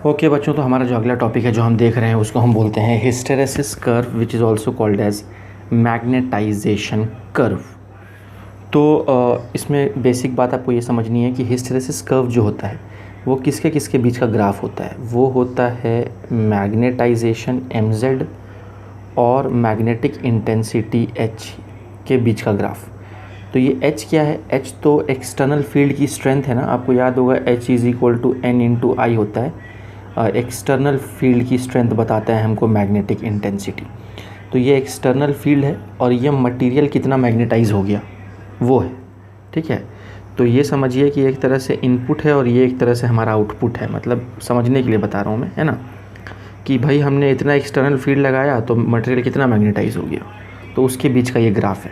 Okay बच्चों, तो हमारा जो अगला टॉपिक है जो हम देख रहे हैं उसको हम बोलते हैं hysteresis curve, which is also called as magnetisation curve. तो इसमें बेसिक बात आपको ये समझनी है कि हिस्टेरेसिस कर्व जो होता है वो किसके किसके बीच का ग्राफ होता है। वो होता है मैग्नेटाइजेशन mz और मैग्नेटिक इंटेंसिटी h के बीच का ग्राफ। तो ये h क्या है? h तो एक्सटर्नल फील्ड की स्ट्रेंथ है ना, आपको याद होगा h is equal to n into I होता है। एक्सटर्नल फील्ड की स्ट्रेंथ बताता है हमको मैग्नेटिक इंटेंसिटी। तो ये एक्सटर्नल फील्ड है और ये मटेरियल कितना मैग्नेटाइज हो गया वो है, ठीक है। तो ये समझिए कि एक तरह से इनपुट है और ये एक तरह से हमारा आउटपुट है, मतलब समझने के लिए बता रहा हूँ मैं, है ना, कि भाई हमने इतना एक्सटर्नल फील्ड लगाया तो मटेरियल कितना मैग्नेटाइज हो गया, तो उसके बीच का ये ग्राफ है।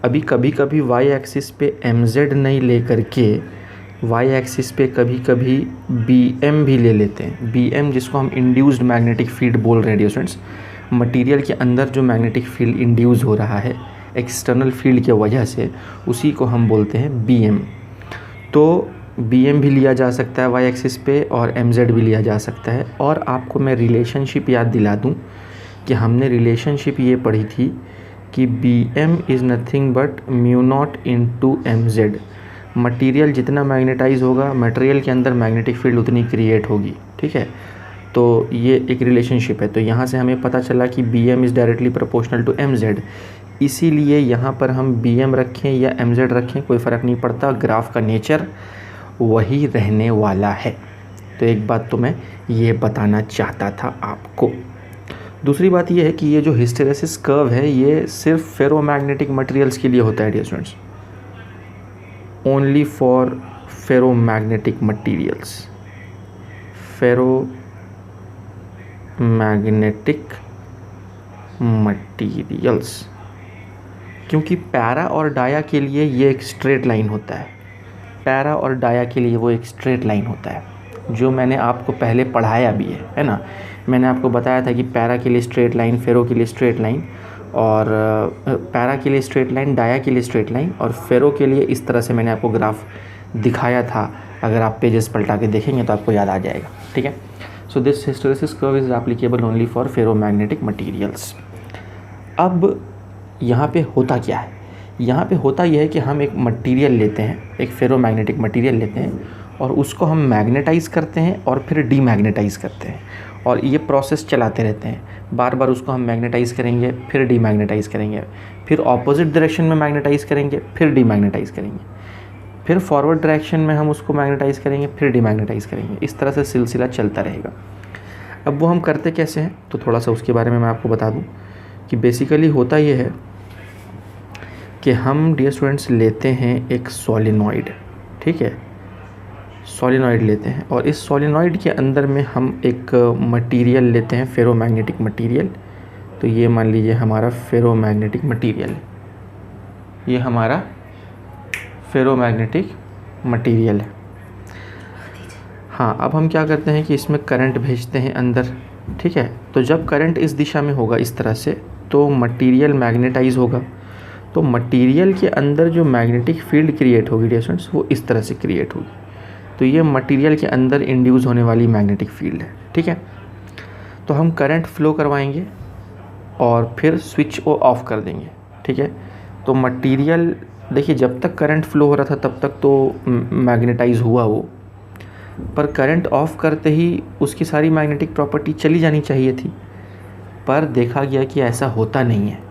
अभी कभी कभी वाई एक्सिस पे mz नहीं ले करके वाई एक्सिस पे कभी कभी bm भी ले लेते हैं। bm जिसको हम इंड्यूस्ड मैग्नेटिक फील्ड बोल रहे हैं डियर स्टूडेंट्स, मटेरियल के अंदर जो मैग्नेटिक फील्ड इंड्यूस हो रहा है एक्सटर्नल फील्ड की वजह से, उसी को हम बोलते हैं bm। तो bm भी लिया जा सकता है वाई एक्सिस पे और mz भी लिया जा सकता है। और आपको मैं रिलेशनशिप याद दिला दूं कि हमने रिलेशनशिप ये पढ़ी थी कि bm is nothing but mu naught into mz। Material जितना मैग्नेटाइज होगा मटेरियल के अंदर मैग्नेटिक फील्ड उतनी क्रिएट होगी, ठीक है। तो ये एक रिलेशनशिप है। तो यहाँ से हमें पता चला कि bm is directly proportional to mz, इसीलिए यहाँ पर हम bm रखें या mz रखें कोई फ़र्क नहीं पड़ता, ग्राफ का नेचर वही रहने वाला है। तो एक बात तो मैं ये बताना चाहता था आपको। दूसरी बात ये है कि ये जो हिस्टेरेसिस कर्व है ये सिर्फ फेरोमैग्नेटिक मटेरियल्स के लिए होता है dear students, only for ferromagnetic materials, ferromagnetic materials. क्योंकि पैरा और डाया के लिए ये एक स्ट्रेट लाइन होता है, पैरा और डाया के लिए वो एक स्ट्रेट लाइन होता है, जो मैंने आपको पहले पढ़ाया भी है ना। मैंने आपको बताया था कि पैरा के लिए स्ट्रेट लाइन, फेरो के लिए स्ट्रेट लाइन, और पैरा के लिए स्ट्रेट लाइन, डाया के लिए स्ट्रेट लाइन, और फेरो के लिए इस तरह से मैंने आपको ग्राफ दिखाया था। अगर आप पेजेस पलटा के देखेंगे तो आपको याद आ जाएगा, ठीक है। So this hysteresis curve is applicable only for ferromagnetic materials. अब यहाँ पे होता क्या है? यहाँ पे होता यह है कि हम एक मटेरियल लेते हैं, एक फेरोमैग्नेटिक मटेरियल लेते हैं और उसको हम मैग्नेटाइज करते हैं और फिर डीमैग्नेटाइज करते हैं, और ये प्रोसेस चलाते रहते हैं। बार बार उसको हम मैग्नेटाइज करेंगे, फिर डीमैग्नेटाइज करेंगे, फिर ऑपोजिट डायरेक्शन में मैग्नेटाइज करेंगे, फिर डीमैग्नेटाइज करेंगे, फिर फॉरवर्ड डायरेक्शन में हम उसको मैग्नेटाइज करेंगे, फिर डीमैग्नेटाइज करेंगे। इस तरह से सिलसिला चलता रहेगा। अब वो हम करते कैसे हैं तो थोड़ा सा उसके बारे में मैं आपको बता दूं कि बेसिकली होता ये है कि हम डियर स्टूडेंट्स लेते हैं एक सॉलिनॉइड, ठीक है, सॉलिनॉइड लेते हैं, और इस सॉलिनॉइड के अंदर में हम एक मटेरियल लेते हैं, फेरोमैग्नेटिक मटेरियल। तो ये मान लीजिए हमारा फेरोमैग्नेटिक मटेरियल, ये हमारा फेरोमैग्नेटिक मटेरियल है। हाँ, अब हम क्या करते हैं कि इसमें करंट भेजते हैं अंदर, ठीक है। तो जब करंट इस दिशा में होगा इस तरह से, तो मटेरियल मैग्नेटाइज होगा। तो मटेरियल के अंदर जो मैग्नेटिक फील्ड क्रिएट होगी डियर स्टूडेंट्स, वो इस तरह से क्रिएट होगी। तो ये मटेरियल के अंदर इंड्यूस होने वाली मैग्नेटिक फील्ड है, ठीक है। तो हम करंट फ्लो करवाएंगे और फिर स्विच को ऑफ कर देंगे, ठीक है। तो मटेरियल देखिए, जब तक करंट फ्लो हो रहा था तब तक तो मैग्नेटाइज हुआ वो, पर करंट ऑफ करते ही उसकी सारी मैग्नेटिक प्रॉपर्टी चली जानी चाहिए थी, पर देखा गया कि ऐसा होता नहीं है।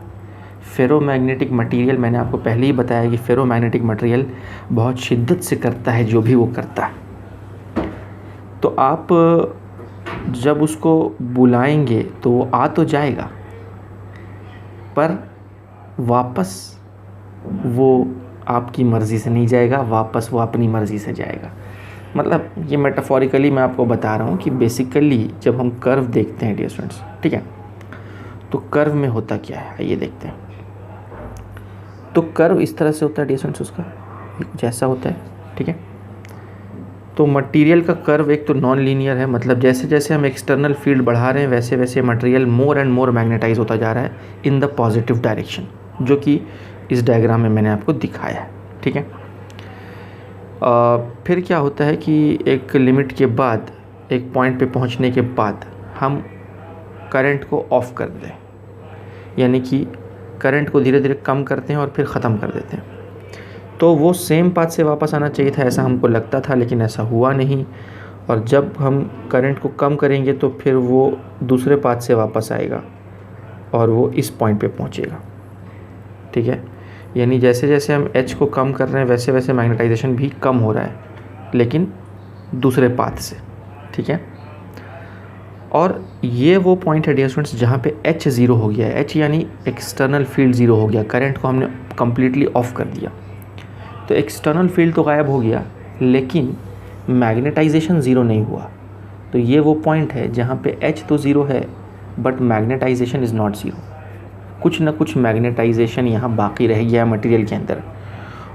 फेरोमैग्नेटिक मटेरियल, मैंने आपको पहले ही बताया कि फेरोमैग्नेटिक मटेरियल बहुत शिद्दत से करता है जो भी वो करता है। तो आप जब उसको बुलाएंगे तो वो आ तो जाएगा, पर वापस वो आपकी मर्ज़ी से नहीं जाएगा, वापस वो अपनी मर्ज़ी से जाएगा। मतलब ये मेटाफोरिकली मैं आपको बता रहा हूँ कि बेसिकली जब हम कर्व देखते हैं डियर स्टूडेंट्स, ठीक है, तो कर्व में होता क्या है आइए देखते हैं। तो कर्व इस तरह से होता है डियर स्टूडेंट्स, उसका कुछ ऐसा होता है, ठीक है। तो मटेरियल का कर्व एक तो नॉन लीनियर है, मतलब जैसे जैसे हम एक्सटर्नल फील्ड बढ़ा रहे हैं वैसे वैसे material more and more magnetise होता जा रहा है इन द पॉजिटिव डायरेक्शन, जो कि इस डायग्राम में मैंने आपको दिखाया है, ठीक है। फिर क्या होता है कि एक लिमिट के बाद एक पॉइंट पे पहुंचने के बाद हम करंट को ऑफ़ कर दें, यानी कि करंट को धीरे धीरे कम करते हैं और फिर ख़त्म कर देते हैं, तो वो सेम पाथ से वापस आना चाहिए था, ऐसा हमको लगता था, लेकिन ऐसा हुआ नहीं। और जब हम करंट को कम करेंगे तो फिर वो दूसरे पाथ से वापस आएगा और वो इस पॉइंट पे पहुंचेगा। ठीक है, यानी जैसे जैसे हम H को कम कर रहे हैं वैसे वैसे मैग्नेटाइजेशन भी कम हो रहा है, लेकिन दूसरे पाथ से। ठीक है, और ये वो पॉइंट है डियर स्टूडेंट्स जहाँ पे H ज़ीरो हो गया है। H यानी एक्सटर्नल फील्ड ज़ीरो हो गया, करंट को हमने कम्प्लीटली ऑफ कर दिया, तो एक्सटर्नल फील्ड तो गायब हो गया लेकिन मैग्नेटाइजेशन ज़ीरो नहीं हुआ। तो ये वो पॉइंट है जहाँ पे H तो ज़ीरो है but magnetisation is not zero. कुछ ना कुछ मैग्नेटाइजेशन यहाँ बाकी रह गया है मटेरियल के अंदर,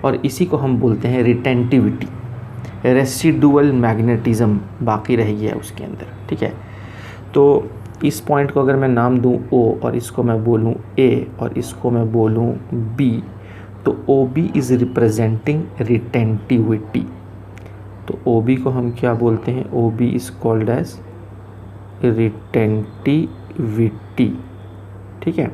और इसी को हम बोलते हैं रिटेंटिविटी, रेसिडुअल मैग्नेटिज्म बाकी रह गया है उसके अंदर। ठीक है, तो इस पॉइंट को अगर मैं नाम दूँ O और इसको मैं बोलूँ A और इसको मैं बोलूँ B, तो OB इज़ रिप्रेजेंटिंग रिटेंटिविटी। तो OB को हम क्या बोलते हैं, OB is called as retentivity. ठीक है,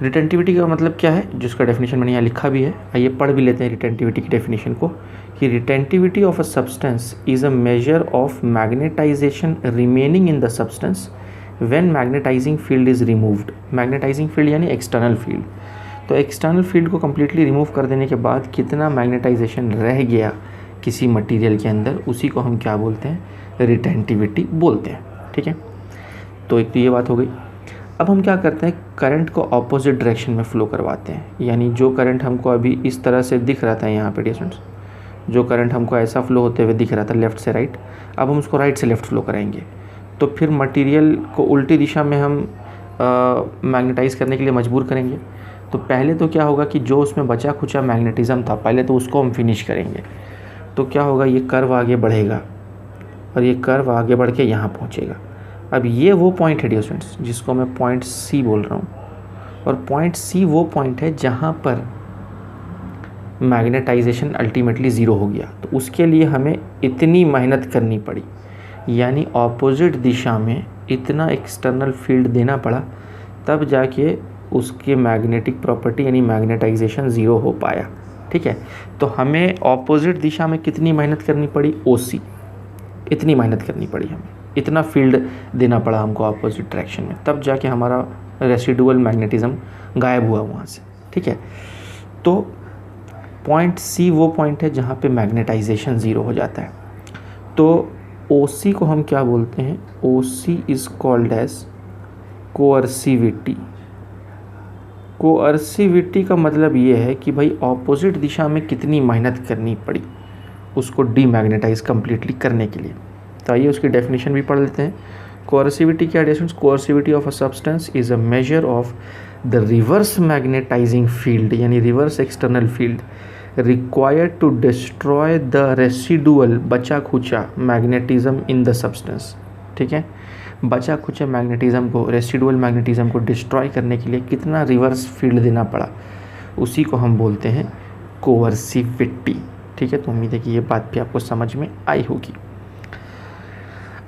रिटेंटिविटी का मतलब क्या है, जिसका डेफिनेशन मैंने यहाँ लिखा भी है, आइए पढ़ भी लेते हैं रिटेंटिविटी की डेफिनेशन को, कि retentivity of a substance is a measure of magnetisation remaining in the substance when magnetising field is removed. Magnetising field यानी एक्सटर्नल फील्ड, तो एक्सटर्नल फील्ड को कम्प्लीटली रिमूव कर देने के बाद कितना मैग्नेटाइजेशन रह गया किसी मटेरियल के अंदर, उसी को हम क्या बोलते हैं, रिटेंटिविटी बोलते हैं। ठीक है, तो एक तो ये बात हो गई। अब हम क्या करते हैं, करंट को ऑपोजिट डायरेक्शन में फ़्लो करवाते हैं, यानी जो करंट हमको अभी इस तरह से दिख रहा था यहाँ पे डियर स्टूडेंट्स, जो करंट हमको ऐसा फ्लो होते हुए दिख रहा था लेफ़्ट से राइट, अब हम उसको राइट से लेफ़्ट फ्लो कराएंगे। तो फिर मटेरियल को उल्टी दिशा में हम मैग्नेटाइज़ करने के लिए मजबूर करेंगे। तो पहले तो क्या होगा कि जो उसमें बचा खुचा मैग्नेटिज़म था पहले तो उसको हम फिनिश करेंगे। तो क्या होगा, ये कर्व आगे बढ़ेगा और ये कर्व आगे बढ़ के यहाँ पहुँचेगा। अब ये वो पॉइंट है डियर स्टूडेंट्स जिसको मैं पॉइंट C बोल रहा हूँ, और पॉइंट C वो पॉइंट है जहाँ पर मैग्नेटाइजेशन अल्टीमेटली ज़ीरो हो गया। तो उसके लिए हमें इतनी मेहनत करनी पड़ी, यानी ऑपोजिट दिशा में इतना एक्सटर्नल फील्ड देना पड़ा, तब जाके उसके मैग्नेटिक प्रॉपर्टी यानी मैग्नेटाइजेशन ज़ीरो हो पाया। ठीक है, तो हमें ऑपोजिट दिशा में कितनी मेहनत करनी पड़ी, OC, इतनी मेहनत करनी पड़ी हमें, इतना फील्ड देना पड़ा हमको ऑपोजिट डायरेक्शन में, तब जाके हमारा रेसिडुअल मैग्नेटिज्म गायब हुआ वहाँ से। ठीक है, तो पॉइंट C वो पॉइंट है जहाँ पे मैग्नेटाइजेशन ज़ीरो हो जाता है। तो OC को हम क्या बोलते हैं, OC इज़ कॉल्ड एज कोअर्सिविटी। कोअर्सिविटी का मतलब ये है कि भाई ऑपोजिट दिशा में कितनी मेहनत करनी पड़ी उसको डीमैग्नेटाइज कम्प्लीटली करने के लिए। तो आइए उसकी डेफिनेशन भी पढ़ लेते हैं। कोअर्सिविटी क्या है? Coercivity of a substance is a measure of the reverse magnetising field यानी reverse external field required to destroy the residual बचा खुचा मैग्नेटिज्म इन द सब्सटेंस। ठीक है, बचा खुचा मैग्नेटिज्म को, रेसिडुअल मैग्नेटिज्म को डिस्ट्रॉय करने के लिए कितना रिवर्स फील्ड देना पड़ा, उसी को हम बोलते हैं कोअर्सिविटी। ठीक है, तो उम्मीद है कि ये बात भी आपको समझ में आई होगी।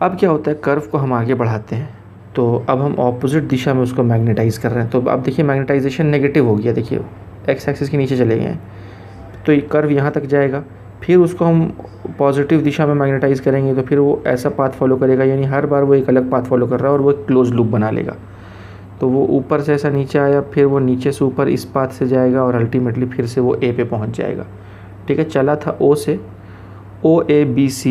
अब क्या होता है, कर्व को हम आगे बढ़ाते हैं, तो अब हम ऑपोजिट दिशा में उसको मैग्नेटाइज कर रहे हैं। तो अब देखिए मैग्नेटाइजेशन नेगेटिव हो गया, देखिए एक्स एक्सिस के नीचे चले गए हैं, तो ये कर्व यहाँ तक जाएगा, फिर उसको हम पॉजिटिव दिशा में मैग्नेटाइज करेंगे, तो फिर वो ऐसा पाथ फॉलो करेगा, यानी हर बार वो एक अलग पाथ फॉलो कर रहा है और वो एक क्लोज लूप बना लेगा। तो वो ऊपर से ऐसा नीचे आया, फिर वो नीचे से ऊपर इस पाथ से जाएगा और अल्टीमेटली फिर से वो ए पे पहुँच जाएगा। ठीक है, चला था O से, OABCDEFA,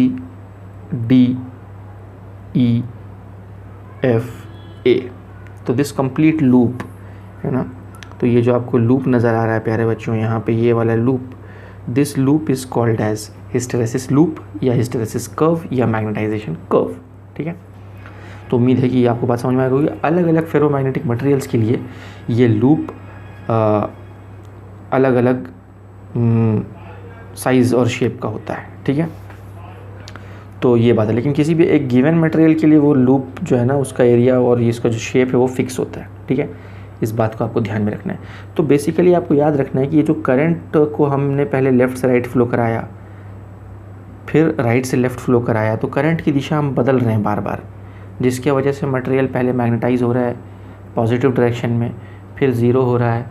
तो दिस कंप्लीट लूप है ना। तो ये जो आपको लूप नज़र आ रहा है प्यारे बच्चों, यहाँ पे ये वाला loop, this loop is called as hysteresis loop या हिस्टेरेसिस कर्व या मैग्नेटाइजेशन कर्व। ठीक है, तो उम्मीद है कि आपको बात समझ में आ गई। अलग अलग फेरोमैग्नेटिक मटेरियल्स के लिए ये लूप अलग अलग साइज़ और शेप का होता है। ठीक है, तो ये बात है, लेकिन किसी भी एक गिवन मटेरियल के लिए वो लूप जो है ना, उसका एरिया और इसका जो शेप है वो फिक्स होता है। ठीक है, इस बात को आपको ध्यान में रखना है। तो बेसिकली आपको याद रखना है कि ये जो करंट को हमने पहले लेफ़्ट से राइट फ्लो कराया, फिर राइट से लेफ़्ट फ्लो कराया, तो करंट की दिशा हम बदल रहे हैं बार बार, जिसके वजह से मटेरियल पहले मैग्नेटाइज हो रहा है पॉजिटिव डायरेक्शन में, फिर ज़ीरो हो रहा है,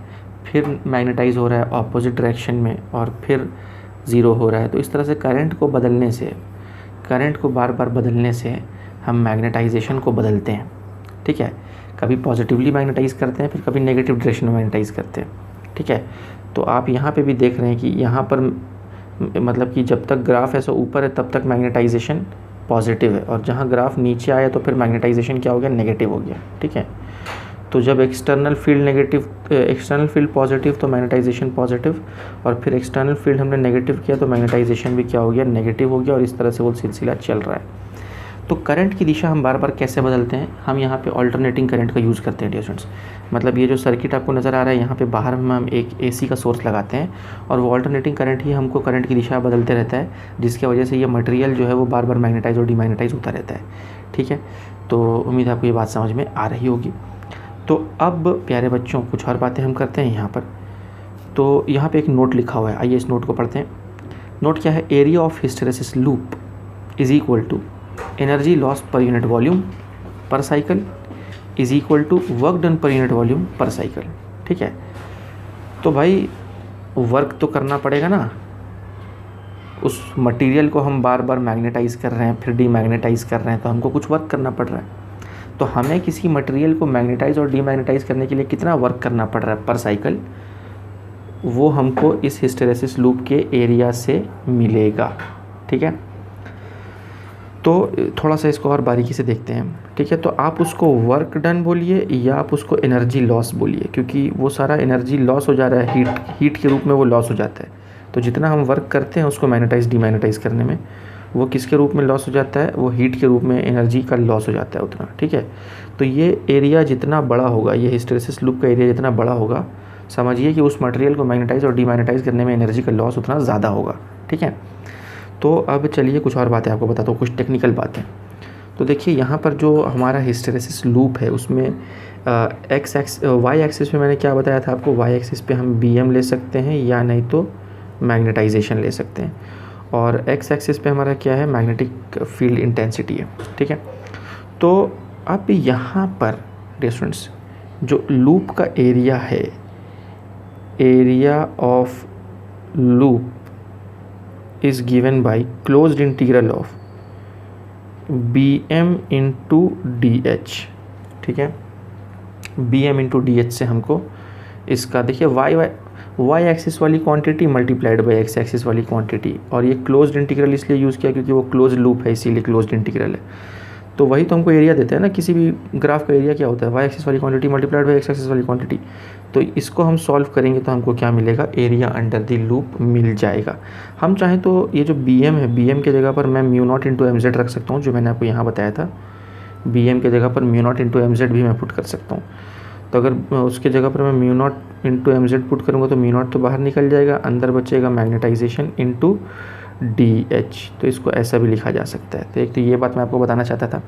फिर मैग्नेटाइज हो रहा है ऑपोजिट डायरेक्शन में, और फिर ज़ीरो हो रहा है। तो इस तरह से करंट को बदलने से, करंट को बार बार बदलने से हम मैग्नेटाइजेशन को बदलते हैं। ठीक है, कभी पॉजिटिवली मैग्नेटाइज करते हैं, फिर कभी नेगेटिव डायरेक्शन में मैग्नेटाइज करते हैं। ठीक है, तो आप यहाँ पे भी देख रहे हैं कि यहाँ पर मतलब कि जब तक ग्राफ ऐसा ऊपर है तब तक मैग्नेटाइजेशन पॉजिटिव है, और जहाँ ग्राफ नीचे आया तो फिर मैग्नेटाइजेशन क्या हो गया, नेगेटिव हो गया। ठीक है, तो जब एक्सटर्नल फील्ड पॉजिटिव तो मैग्नेटाइजेशन पॉजिटिव, और फिर एक्सटर्नल फील्ड हमने नेगेटिव किया तो मैग्नेटाइजेशन भी क्या हो गया, नेगेटिव हो गया, और इस तरह से वो सिलसिला चल रहा है। तो करंट की दिशा हम बार बार कैसे बदलते हैं, हम यहाँ पे अल्टरनेटिंग करंट का यूज़ करते हैं डियर स्टूडेंट्स। मतलब ये जो सर्किट आपको नज़र आ रहा है, यहाँ पे बाहर में हम एक एसी का सोर्स लगाते हैं, और वो अल्टरनेटिंग करंट ही हमको करंट की दिशा बदलते रहता है, जिसकी वजह से ये मटेरियल जो है वो बार बार मैग्नेटाइज और डीमैग्नेटाइज होता रहता है। ठीक है, तो उम्मीद है आपको ये बात समझ में आ रही होगी। तो अब प्यारे बच्चों कुछ और बातें हम करते हैं यहाँ पर। तो यहाँ पे एक नोट लिखा हुआ है, आइए इस नोट को पढ़ते हैं। नोट क्या है, area of hysteresis loop is equal to energy loss per unit volume per cycle is equal to work done per unit volume per cycle. ठीक है, तो भाई वर्क तो करना पड़ेगा ना, उस मटेरियल को हम बार बार मैग्नेटाइज कर रहे हैं, फिर डीमैग्नेटाइज कर रहे हैं, तो हमको कुछ वर्क करना पड़ रहा है। तो हमें किसी मटेरियल को मैग्नेटाइज और डीमैग्नेटाइज करने के लिए कितना वर्क करना पड़ रहा है पर साइकिल, वो हमको इस हिस्टेरेसिस लूप के एरिया से मिलेगा। ठीक है, तो थोड़ा सा इसको और बारीकी से देखते हैं। ठीक है, तो आप उसको वर्क डन बोलिए या आप उसको एनर्जी लॉस बोलिए, क्योंकि वो सारा एनर्जी लॉस हो जा रहा है, हीट के रूप में वो लॉस हो जाता है। तो जितना हम वर्क करते हैं उसको मैग्नेटाइज डीमैग्नेटाइज करने में, वो किसके रूप में लॉस हो जाता है, वो हीट के रूप में एनर्जी का लॉस हो जाता है उतना। ठीक है, तो ये एरिया जितना बड़ा होगा, ये हिस्टेरेसिस लूप का एरिया जितना बड़ा होगा, समझिए कि उस मटेरियल को मैग्नेटाइज और डीमैग्नेटाइज करने में एनर्जी का लॉस उतना ज़्यादा होगा। ठीक है, तो अब चलिए कुछ और बातें आपको बताता हूँ, कुछ टेक्निकल बातें। तो देखिए यहाँ पर जो हमारा हिस्टेरेसिस लूप है उसमें वाई एक्सिस पे मैंने क्या बताया था आपको, वाई एक्सिस पे हम BM ले सकते हैं या नहीं तो मैग्नेटाइजेशन ले सकते हैं, और एक्स एक्सिस पे हमारा क्या है, मैग्नेटिक फील्ड इंटेंसिटी है। ठीक है, तो अब यहाँ पर डियर स्टूडेंट्स जो लूप का एरिया है, area of loop is given by closed integral of BM into DH। ठीक है, BM into DH से हमको इसका देखिए वाई एक्सिस वाली quantity multiplied by x axis वाली क्वांटिटी, और ये क्लोज्ड इंटीग्रल इसलिए यूज़ किया क्योंकि वो क्लोज लूप है, इसीलिए क्लोज्ड इंटीग्रल है। तो वही तो हमको एरिया देते हैं ना, किसी भी ग्राफ का एरिया क्या होता है, वाई एक्सिस वाली quantity multiplied by x axis वाली क्वांटिटी। तो इसको हम सॉल्व करेंगे तो हमको क्या मिलेगा, एरिया अंडर द लूप मिल जाएगा। हम चाहें तो ये जो BM है, BM के जगह पर मैं μ0 इंटू MZ रख सकता हूँ, जो मैंने आपको यहाँ बताया था। BM के जगह पर μ0 इंटू MZ भी मैं पुट कर सकता हूँ। तो अगर उसके जगह पर मैं μ0 इंटू MZ पुट करूँगा तो μ0 तो बाहर निकल जाएगा, अंदर बचेगा मैग्नेटाइजेशन इंटू DH। तो इसको ऐसा भी लिखा जा सकता है। तो एक तो ये बात मैं आपको बताना चाहता था।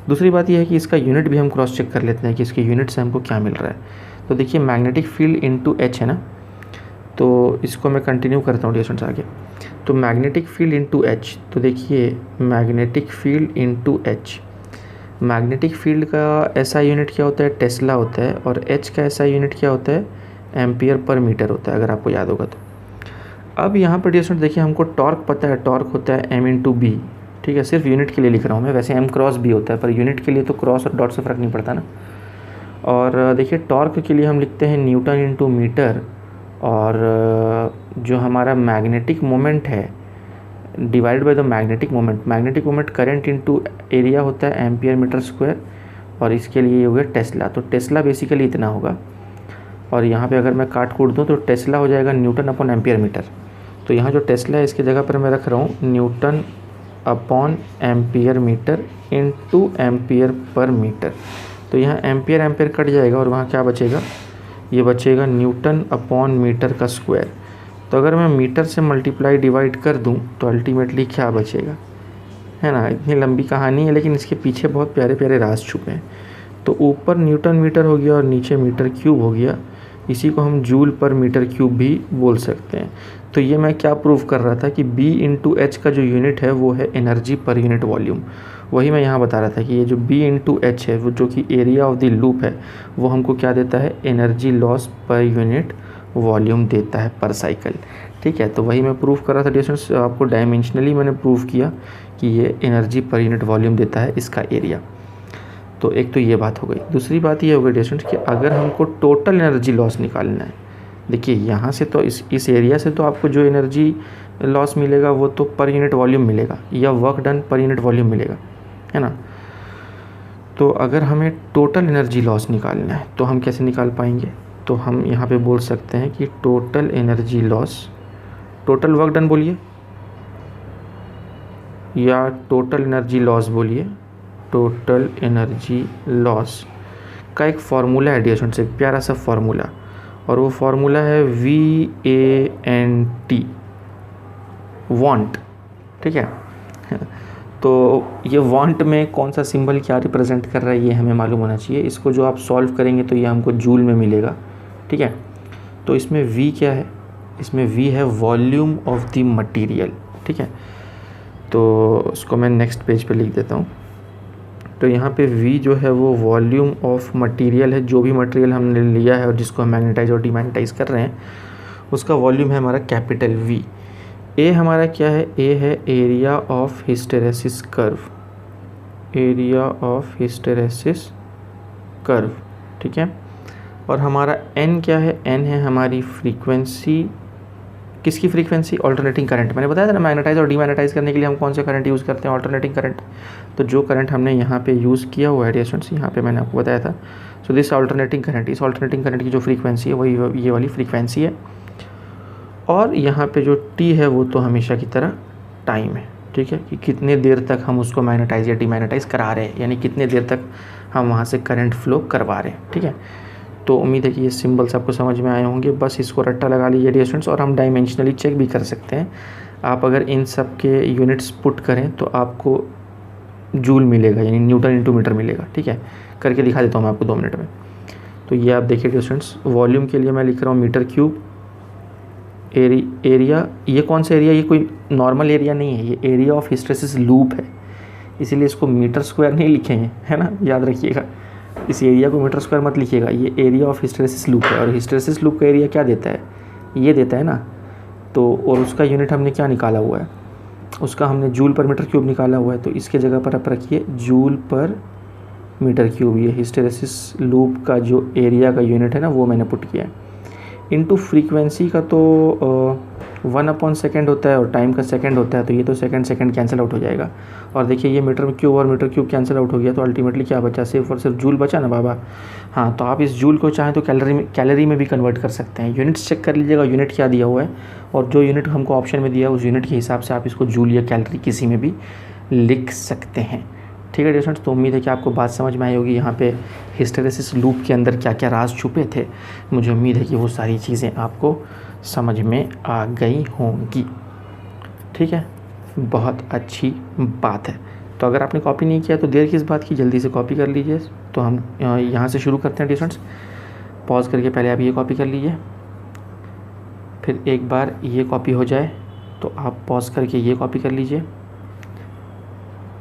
दूसरी बात यह है कि इसका यूनिट भी हम क्रॉस चेक कर लेते हैं कि इसके यूनिट से हमको क्या मिल रहा है। तो देखिए मैग्नेटिक फील्ड इंटू H है ना, तो इसको मैं कंटिन्यू करता हूँ डियर स्टूडेंट्स आगे। तो मैग्नेटिक फील्ड इंटू H, तो देखिए magnetic field into H, magnetic field का ऐसा यूनिट क्या होता है, टेस्ला होता है, और H का ऐसा यूनिट क्या होता है, एम्पियर पर मीटर होता है, अगर आपको याद होगा तो। अब यहाँ पर डियर स्टूडेंट देखिए हमको टॉर्क पता है, टॉर्क होता है M इंटू B। ठीक है, सिर्फ यूनिट के लिए लिख रहा हूँ मैं, वैसे M क्रॉस B होता है, पर यूनिट के लिए तो क्रॉस और डॉट से फ़र्क नहीं पड़ता ना। और देखिए टॉर्क के लिए हम लिखते हैं न्यूटन इंटू मीटर, और जो हमारा मैग्नेटिक मोमेंट है divide by the magnetic moment current into area होता है एम्पियर मीटर स्क्वायर, और इसके लिए ये हो गया टेस्ला। तो टेस्ला बेसिकली इतना होगा, और यहाँ पे अगर मैं काट कूट दूँ तो टेस्ला हो जाएगा न्यूटन अपॉन एम्पियर मीटर। तो यहाँ जो टेस्ला है इसकी जगह पर मैं रख रहा हूँ newton upon ampere metre into ampere per metre. तो यहाँ एम्पियर कट जाएगा और वहाँ क्या बचेगा, ये बचेगा न्यूटन अपॉन मीटर का स्क्वायर। तो अगर मैं मीटर से मल्टीप्लाई डिवाइड कर दूँ तो अल्टीमेटली क्या बचेगा, है ना। इतनी लंबी कहानी है लेकिन इसके पीछे बहुत प्यारे प्यारे राज छुपे हैं। तो ऊपर न्यूटन मीटर हो गया और नीचे मीटर क्यूब हो गया, इसी को हम जूल पर मीटर क्यूब भी बोल सकते हैं। तो ये मैं क्या प्रूव कर रहा था कि B इंटू एच का जो यूनिट है वो है एनर्जी पर यूनिट वॉल्यूम। वही मैं यहाँ बता रहा था कि ये जो B इंटू एच है वो जो कि एरिया ऑफ द लूप है वो हमको क्या देता है, energy loss per unit volume देता है पर साइकिल। ठीक है, तो वही मैं प्रूव कर रहा था डिस्टेंस, आपको डायमेंशनली मैंने प्रूव किया कि ये एनर्जी पर यूनिट वॉल्यूम देता है इसका एरिया। तो एक तो ये बात हो गई। दूसरी बात ये हो गई डिस्टेंस कि अगर हमको टोटल एनर्जी लॉस निकालना है, देखिए यहाँ से तो इस एरिया से तो आपको जो एनर्जी लॉस मिलेगा वो तो पर यूनिट वॉल्यूम मिलेगा या work done per unit volume मिलेगा, है ना। तो अगर हमें टोटल एनर्जी लॉस निकालना है तो हम कैसे निकाल पाएंगे, तो हम यहाँ पे बोल सकते हैं कि total energy loss, total work done बोलिए या टोटल एनर्जी लॉस बोलिए, टोटल एनर्जी लॉस का एक फार्मूला है डियर से, एक प्यारा सा फार्मूला, और वो फार्मूला है VANT, वांट। ठीक है तो ये वांट में कौन सा सिंबल क्या रिप्रेजेंट कर रहा है ये हमें मालूम होना चाहिए। इसको जो आप सॉल्व करेंगे तो ये हमको जूल में मिलेगा। ठीक है, तो इसमें V क्या है, इसमें V है वॉल्यूम ऑफ द मटेरियल। ठीक है, तो उसको मैं नेक्स्ट पेज पे लिख देता हूँ। तो यहाँ पे V जो है वो वॉल्यूम ऑफ मटेरियल है, जो भी मटेरियल हमने लिया है और जिसको हम मैग्नेटाइज और डीमैग्नेटाइज कर रहे हैं उसका वॉल्यूम है हमारा कैपिटल V। A हमारा क्या है, A है area of hysteresis curve, area of hysteresis curve. ठीक है, और हमारा N क्या है, N है हमारी फ्रीक्वेंसी, किसकी फ्रीक्वेंसी, ऑल्टरनेटिंग करंट। मैंने बताया था ना मैग्नेटाइज और डीमैग्नेटाइज करने के लिए हम कौन से करंट यूज़ करते हैं, ऑल्टरनेटिंग करंट। तो जो करंट हमने यहाँ पे यूज़ किया हुआ है डियर स्टूडेंट्स, यहाँ पे मैंने आपको बताया था, सो दिस ऑल्टरनेटिंग करंट, इस ऑल्टरनेटिंग करंट की जो फ्रीक्वेंसी है वही ये वाली फ्रीक्वेंसी है, और यहाँ पे जो T है वो तो हमेशा की तरह टाइम है। ठीक है, कि कितने देर तक हम उसको मैग्नेटाइज या डीमैग्नेटाइज करा रहे हैं, यानी कितने देर तक हम वहाँ से करंट फ्लो करवा रहे हैं। ठीक है, तो उम्मीद है कि ये सिंबल्स आपको समझ में आए होंगे। बस इसको रट्टा लगा लीजिए डियर स्टूडेंट्स, और हम डायमेंशनली चेक भी कर सकते हैं। आप अगर इन सब के यूनिट्स पुट करें तो आपको जूल मिलेगा, यानी न्यूटन इंटू मीटर मिलेगा। ठीक है, करके दिखा देता हूँ मैं आपको 2 मिनट में। तो ये आप देखिए डियर स्टूडेंट्स, वॉल्यूम के लिए मैं लिख रहा हूँ मीटर क्यूब, एरिया, ये कौन सा एरिया, ये कोई नॉर्मल एरिया नहीं है, ये एरिया ऑफ हिस्टेरेसिस लूप है, इसीलिए इसको मीटर स्क्वायर नहीं लिखेंगे, है ना, याद रखिएगा। इस एरिया को मीटर स्क्वायर मत लिखिएगा, ये एरिया ऑफ हिस्टेरेसिस लूप है, और हिस्टेरेसिस लूप का एरिया क्या देता है, ये देता है ना। तो और उसका यूनिट हमने क्या निकाला हुआ है, उसका हमने जूल पर मीटर क्यूब निकाला हुआ है। तो इसके जगह पर आप रखिए जूल पर मीटर क्यूब, ये हिस्टेरेसिस लूप का जो एरिया का यूनिट है ना वो मैंने पुट किया है। इनटू फ्रीक्वेंसी का तो 1/सेकेंड होता है और टाइम का सेकंड होता है, तो ये तो सेकंड कैंसिल आउट हो जाएगा। और देखिए ये मीटर क्यूब और मीटर क्यूब कैंसिल आउट हो गया, तो अल्टीमेटली क्या बचा, सिर्फ और सिर्फ जूल बचा ना बाबा। हाँ, तो आप इस जूल को चाहें तो कैलोरी में भी कन्वर्ट कर सकते हैं। यूनिट्स चेक कर लीजिएगा, यूनिट क्या दिया हुआ है, और जो यूनिट हमको ऑप्शन में दिया है उस यूनिट के हिसाब से आप इसको जूल या कैलोरी किसी में भी लिख सकते हैं। ठीक है डियर स्टूडेंट्स, तो उम्मीद है कि आपको बात समझ में आई होगी। यहाँ पे हिस्टेरेसिस लूप के अंदर क्या क्या राज छुपे थे, मुझे उम्मीद है कि वो सारी चीज़ें आपको समझ में आ गई होंगी। ठीक है, बहुत अच्छी बात है। तो अगर आपने कॉपी नहीं किया तो देर किस बात की, जल्दी से कॉपी कर लीजिए। तो हम यहाँ से शुरू करते हैं डियर स्टूडेंट्स। पॉज करके पहले आप ये कॉपी कर लीजिए, फिर एक बार ये कॉपी हो जाए तो आप पॉज करके ये कॉपी कर लीजिए,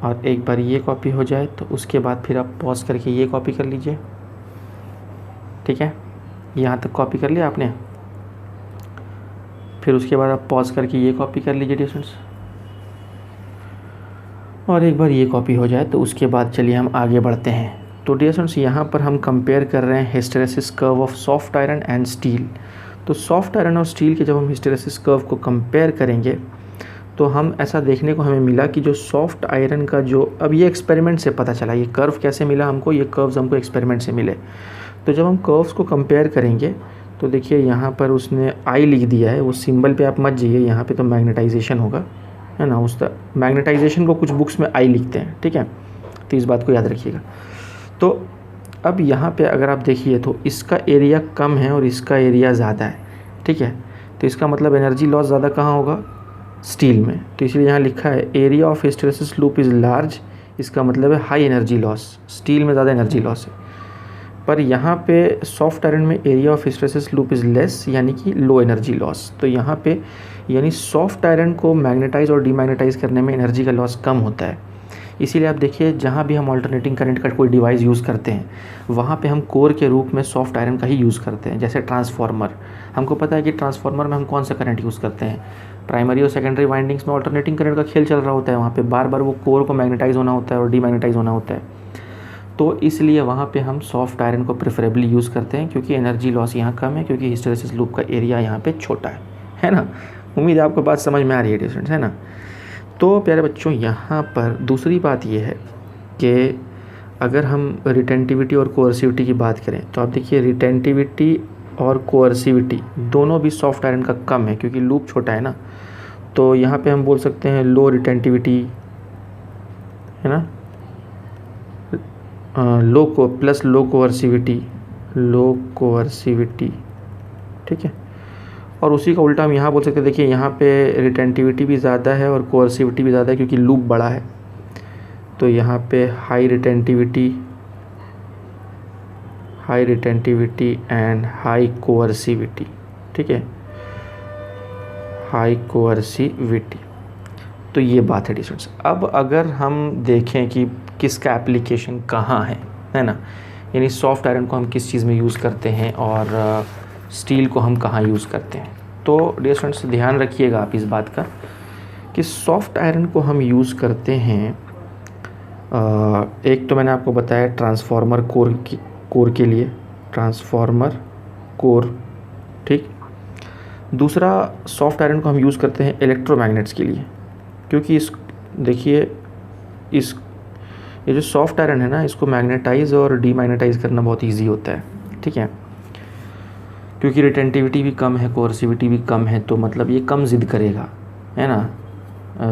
और एक बार ये कॉपी हो जाए तो उसके बाद फिर आप पॉज करके ये कॉपी कर लीजिए। ठीक है, यहाँ तक कॉपी कर लिया आपने, फिर उसके बाद आप पॉज करके ये कॉपी कर लीजिए डियर स्टूडेंट्स, और एक बार ये कॉपी हो जाए तो उसके बाद चलिए हम आगे बढ़ते हैं। तो डियर स्टूडेंट्स, यहाँ पर हम कंपेयर कर रहे हैं hysteresis curve of soft iron and steel. तो सॉफ्ट आयरन और स्टील के जब हम हिस्टेरेसिस कर्व को कंपेयर करेंगे तो हम ऐसा देखने को हमें मिला कि जो सॉफ्ट आयरन का जो, अब ये एक्सपेरिमेंट से पता चला, ये कर्व कैसे मिला हमको, ये कर्व्स हमको एक्सपेरिमेंट से मिले। तो जब हम कर्व्स को कंपेयर करेंगे तो देखिए यहाँ पर उसने आई लिख दिया है, वो सिंबल पे आप मत जाइए, यहाँ पे तो मैग्नेटाइजेशन होगा, है ना, उस मैग्नेटाइजेशन को कुछ बुक्स में आई लिखते हैं। ठीक है, तो इस बात को याद रखिएगा। तो अब यहाँ पे अगर आप देखिए तो इसका एरिया कम है और इसका एरिया ज़्यादा है। ठीक है, तो इसका मतलब एनर्जी लॉस ज़्यादा कहाँ होगा, स्टील में। तो इसलिए यहाँ लिखा है area of hysteresis loop is large, इसका मतलब है हाई एनर्जी लॉस, स्टील में ज़्यादा एनर्जी लॉस है। पर यहाँ पे सॉफ्ट आयरन में area of hysteresis loop is less, यानी कि लो एनर्जी लॉस। तो यहाँ पे यानी सॉफ्ट आयरन को मैग्नेटाइज और डीमैग्नेटाइज करने में एनर्जी का लॉस कम होता है। इसीलिए आप देखिए जहाँ भी हम अल्टरनेटिंग करंट का कोई डिवाइस यूज़ करते हैं वहाँ पे हम कोर के रूप में सॉफ्ट आयरन का ही यूज़ करते हैं। जैसे ट्रांसफार्मर, हमको पता है कि ट्रांसफार्मर में हम कौन सा करंट यूज़ करते हैं, प्राइमरी और सेकेंडरी वाइंडिंग्स में अल्टरनेटिंग करंट का खेल चल रहा होता है, वहाँ पे बार बार वो कोर को मैग्नेटाइज होना होता है और डीमैग्नेटाइज होना होता है। तो इसलिए वहाँ पे हम सॉफ्ट आयरन को प्रेफरेबली यूज़ करते हैं, क्योंकि एनर्जी लॉस यहाँ कम है, क्योंकि हिस्टैरिसीस लूप का एरिया यहाँ पे छोटा है ना। उम्मीद है आपको बात समझ में आ रही है स्टूडेंट्स, है ना। तो प्यारे बच्चों, यहाँ पर दूसरी बात ये है कि अगर हम रिटेंटिविटी और कोअर्सिविटी की बात करें तो आप देखिए रिटेंटिविटी और कोअर्सिविटी दोनों भी सॉफ्ट आयरन का कम है, क्योंकि लूप छोटा है ना। तो यहाँ पे हम बोल सकते हैं लो रिटेंटिविटी, है ना, लो कोअर्सिविटी, ठीक है। और उसी का उल्टा हम यहाँ बोल सकते हैं, देखिए यहाँ पे रिटेंटिविटी भी ज़्यादा है और कोअर्सिविटी भी ज़्यादा है, क्योंकि लूप बड़ा है। तो यहाँ पे हाई रिटेंटिविटी एंड हाई कोअर्सिविटी, ठीक है, हाई कोअर्सिविटी। तो ये बात है स्टूडेंट्स। अब अगर हम देखें कि किसका एप्लीकेशन कहाँ है ना, यानी सॉफ्ट आयरन को हम किस चीज़ में यूज़ करते हैं और स्टील को हम कहाँ यूज़ करते हैं। तो डियर स्टूडेंट्स, ध्यान रखिएगा आप इस बात का कि सॉफ्ट आयरन को हम यूज़ करते हैं, एक तो मैंने आपको बताया ट्रांसफार्मर कोर के लिए, ट्रांसफार्मर कोर, ठीक। दूसरा सॉफ्ट आयरन को हम यूज़ करते हैं इलेक्ट्रोमैग्नेट्स के लिए, क्योंकि देखिए ये जो सॉफ्ट आयरन है ना, इसको मैग्नेटाइज और डीमैग्नेटाइज करना बहुत ईजी होता है, ठीक है, क्योंकि रिटेंटिविटी भी कम है, कोअर्सिविटी भी कम है। तो मतलब ये कम ज़िद करेगा, है ना।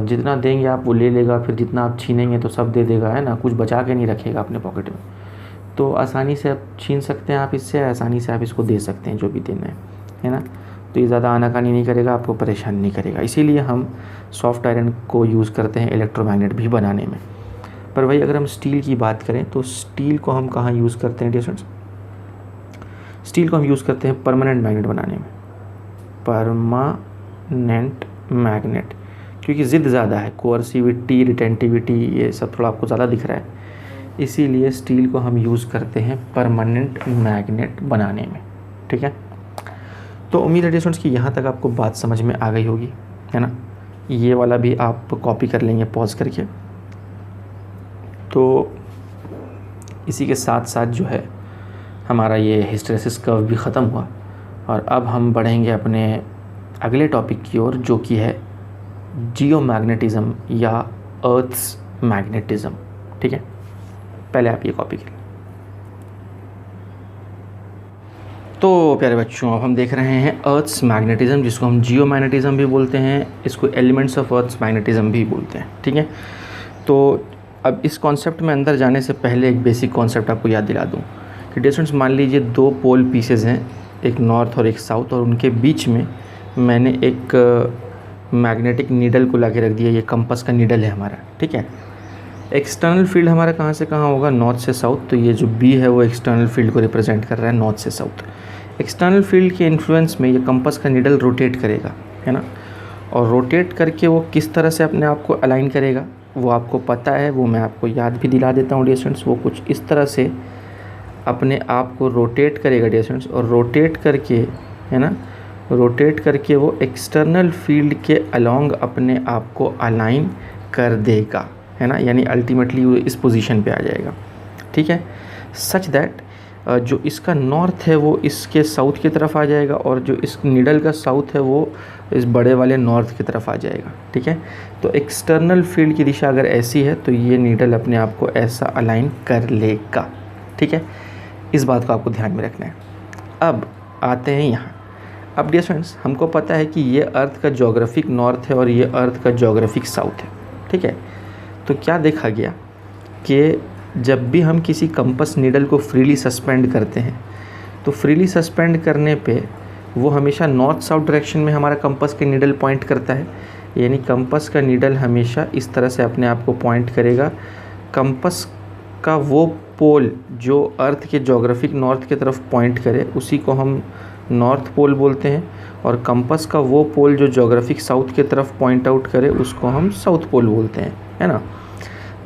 जितना देंगे आप वो ले लेगा, फिर जितना आप छीनेंगे तो सब दे देगा, है ना, कुछ बचा के नहीं रखेगा अपने पॉकेट में। तो आसानी से आप छीन सकते हैं, आप इससे आसानी से आप इसको दे सकते हैं जो भी देना है ना। तो ये ज़्यादा आनाकानी नहीं करेगा, आपको परेशान नहीं करेगा। इसीलिए हम सॉफ्ट आयरन को यूज़ करते हैं इलेक्ट्रोमैग्नेट भी बनाने में। पर भाई अगर हम स्टील की बात करें तो स्टील को हम कहाँ यूज़ करते हैं डियर स्टूडेंट्स, स्टील को हम यूज़ करते हैं परमानेंट मैग्नेट बनाने में, परमानेंट मैग्नेट, क्योंकि ज़िद ज़्यादा है, कोअर्सिविटी, रिटेंटिविटी ये सब थोड़ा आपको ज़्यादा दिख रहा है, इसीलिए स्टील को हम यूज़ करते हैं परमानेंट मैग्नेट बनाने में, ठीक है। तो उम्मीद है स्टूडेंट्स कि यहाँ तक आपको बात समझ में आ गई होगी, है ना। ये वाला भी आप कॉपी कर लेंगे पॉज करके। तो इसी के साथ साथ जो है हमारा ये हिस्टैरिसीस कर्व भी ख़त्म हुआ, और अब हम बढ़ेंगे अपने अगले टॉपिक की ओर, जो कि है जियोमैग्नेटिज़म या अर्थ्स मैग्नेटिज़म, ठीक है। पहले आप ये कॉपी करें। तो प्यारे बच्चों, अब हम देख रहे हैं अर्थ्स मैग्नेटिज़म, जिसको हम जियोमैग्नेटिज़म भी बोलते हैं, इसको एलिमेंट्स ऑफ अर्थ्स मैग्नेटिज़म भी बोलते हैं, ठीक है। तो अब इस कॉन्सेप्ट में अंदर जाने से पहले एक बेसिक कॉन्सेप्ट आपको याद दिला दूं कि डियर स्टूडेंट्स, मान लीजिए दो पोल पीसेज हैं, एक नॉर्थ और एक साउथ, और उनके बीच में मैंने एक मैग्नेटिक नीडल को ला के रख दिया। ये कंपास का नीडल है हमारा, ठीक है। एक्सटर्नल फील्ड हमारा कहाँ से कहाँ होगा, नॉर्थ से साउथ। तो ये जो बी है वो एक्सटर्नल फील्ड को रिप्रेजेंट कर रहा है, नॉर्थ से साउथ। एक्सटर्नल फील्ड के इन्फ्लुएंस में ये कंपास का नीडल रोटेट करेगा, है ना। और रोटेट करके वो किस तरह से अपने आप को अलाइन करेगा वो आपको पता है, वो मैं आपको याद भी दिला देता हूँ डियर स्टूडेंट्स। वो कुछ इस तरह से अपने आप को रोटेट करेगा डियर स्टूडेंट्स, और रोटेट करके, है ना, रोटेट करके वो एक्सटर्नल फील्ड के अलोंग अपने आप को अलाइन कर देगा, है ना। यानी अल्टीमेटली वो इस पोजीशन पे आ जाएगा, ठीक है। सच दैट जो इसका नॉर्थ है वो इसके साउथ की तरफ आ जाएगा, और जो इस नीडल का साउथ है वो इस बड़े वाले नॉर्थ की तरफ आ जाएगा, ठीक है। तो एक्सटर्नल फील्ड की दिशा अगर ऐसी है तो ये नीडल अपने आप को ऐसा अलाइन कर लेगा, ठीक है। इस बात को आपको ध्यान में रखना है। अब आते हैं यहाँ। अब डियर फ्रेंड्स, हमको पता है कि ये अर्थ का जोग्राफिक नॉर्थ है और ये अर्थ का जोग्राफिक साउथ है, ठीक है। तो क्या देखा गया कि जब भी हम किसी कंपास नीडल को फ्रीली सस्पेंड करते हैं तो फ्रीली सस्पेंड करने पे वो हमेशा नॉर्थ साउथ डायरेक्शन में हमारा कंपास के नीडल पॉइंट करता है। यानी कंपास का नीडल हमेशा इस तरह से अपने आप को पॉइंट करेगा। कंपास का वो पोल जो अर्थ के जोग्राफिक नॉर्थ की तरफ पॉइंट करे उसी को हम नॉर्थ पोल बोलते हैं, और कंपास का वो पोल जो जोग्राफिक साउथ की तरफ पॉइंट आउट करे उसको हम साउथ पोल बोलते हैं, है ना।